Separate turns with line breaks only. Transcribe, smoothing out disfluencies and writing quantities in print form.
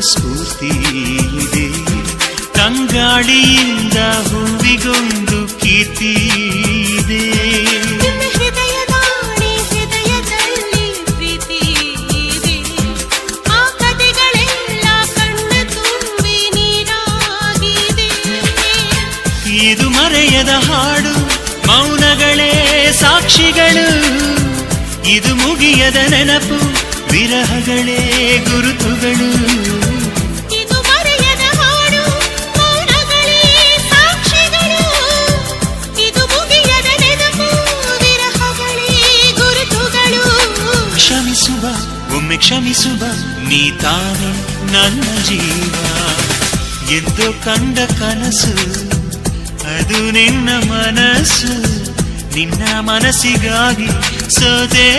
ಸ್ಫೂರ್ತಿ ಇದೆ. ತಂಗಾಳಿಯಿಂದ ಹೂವಿಗೊಂದು ಕೀರ್ತಿ ಇದೆ.
ಹೃದಯದಲ್ಲಿ ಪ್ರೀತಿ ಇದೆ. ಆ ಕಥೆಗಳೆಲ್ಲ ಕಣ್ಣ ತುಂಬಿ ನೀರಾಗಿದೆ.
ಇದು ಮರೆಯದ ಹಾಡು, ಮೌನಗಳೇ ಸಾಕ್ಷಿಗಳು. ಇದು ಮುಗಿಯದ ನೆನಪು, ವಿರಹಗಳೇ ಗುರುತುಗಳು.
ಇದು ಮರೆಯದ ಹಾಡು, ಮೌನಗಳೇ ಸಾಕ್ಷಿಗಳು. ಇದು ಮುಗಿಯದ ನೆನಪು, ವಿರಹಗಳೇ ಗುರುತುಗಳು.
ಕ್ಷಮಿಸುವ, ಒಮ್ಮೆ ಕ್ಷಮಿಸುವ, ನೀ ತಾನೆ ನನ್ನ ಜೀವ. ಎಂದು ಕಂಡ ಕನಸು ಅದು ನಿನ್ನ ಮನಸ್ಸು. ನಿನ್ನ ಮನಸ್ಸಿಗಾಗಿ ಸೋದೆ.